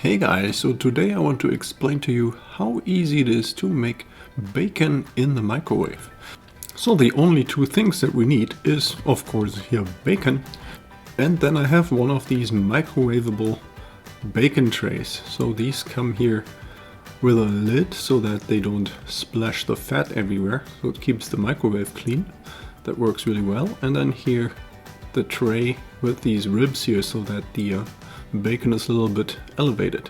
Hey guys, so today I want to explain to you how easy it is to make bacon in the microwave. So the only two things that we need is, of course, here bacon, and then I have one of these microwavable bacon trays. So these come here with a lid so that they don't splash the fat everywhere, so it keeps the microwave clean. That works really well. And then here the tray with these ribs here so that the bacon is a little bit elevated.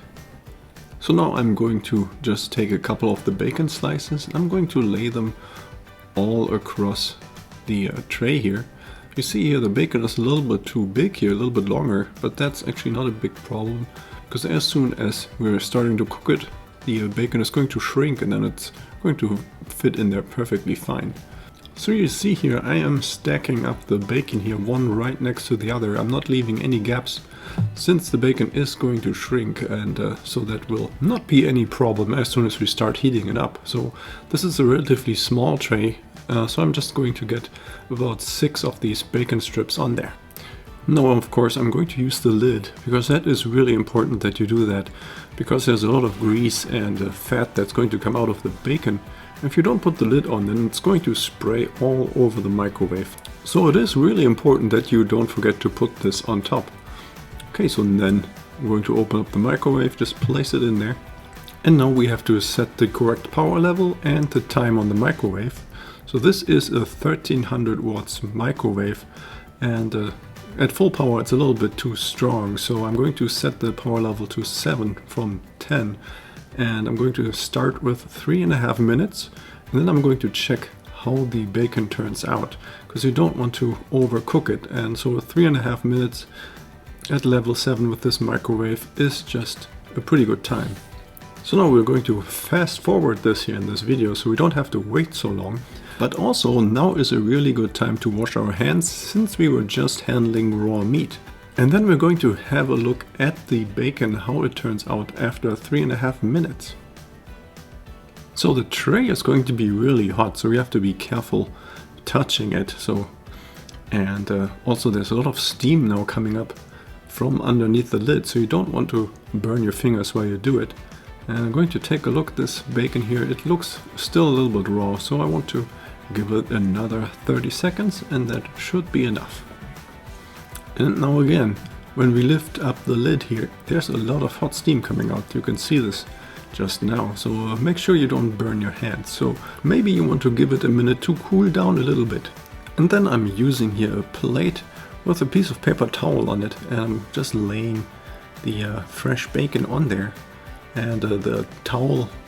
So now I'm going to just take a couple of the bacon slices and I'm going to lay them all across the tray here. You see here the bacon is a little bit too big here, a little bit longer, but that's actually not a big problem because as soon as we're starting to cook it, the bacon is going to shrink and then it's going to fit in there perfectly fine. So you see here I am stacking up the bacon here one right next to the other. I'm not leaving any gaps since the bacon is going to shrink, and so that will not be any problem as soon as we start heating it up. So this is a relatively small tray, so I'm just going to get about 6 of these bacon strips on there. Now of course I'm going to use the lid because that is really important that you do that, because there's a lot of grease and fat that's going to come out of the bacon. If you don't put the lid on, then it's going to spray all over the microwave. So it is really important that you don't forget to put this on top. Okay, so then I'm going to open up the microwave, just place it in there. And now we have to set the correct power level and the time on the microwave. So this is a 1300 watts microwave, and at full power it's a little bit too strong. So I'm going to set the power level to 7 from 10. And I'm going to start with 3.5 minutes, and then I'm going to check how the bacon turns out, because you don't want to overcook it. And so 3.5 minutes at level 7 with this microwave is just a pretty good time. So now we're going to fast forward this here in this video so we don't have to wait so long. But also now is a really good time to wash our hands since we were just handling raw meat. And then we're going to have a look at the bacon, how it turns out after 3.5 minutes. So the tray is going to be really hot, so we have to be careful touching it. And also there's a lot of steam now coming up from underneath the lid, so you don't want to burn your fingers while you do it. And I'm going to take a look at this bacon here. It looks still a little bit raw, so I want to give it another 30 seconds and that should be enough. And now again, when we lift up the lid here, there's a lot of hot steam coming out. You can see this just now, so make sure you don't burn your hands. So maybe you want to give it a minute to cool down a little bit. And then I'm using here a plate with a piece of paper towel on it, and I'm just laying the fresh bacon on there. And the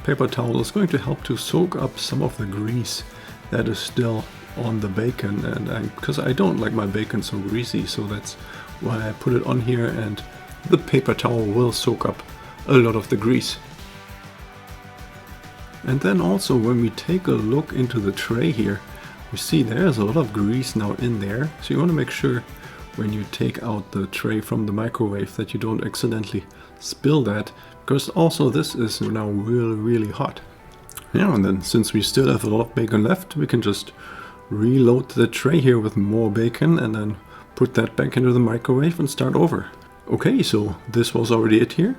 paper towel is going to help to soak up some of the grease that is still on the bacon, and because I don't like my bacon so greasy, so that's why I put it on here, and the paper towel will soak up a lot of the grease. And then also when we take a look into the tray here, you see there's a lot of grease now in there, so you want to make sure when you take out the tray from the microwave that you don't accidentally spill that, because also this is now really hot. Yeah, and then since we still have a lot of bacon left, we can just reload the tray here with more bacon and then put that back into the microwave and start over. Okay, so this was already it here.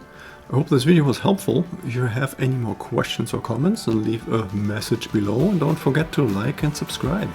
I hope this video was helpful. If you have any more questions or comments, then leave a message below and don't forget to like and subscribe.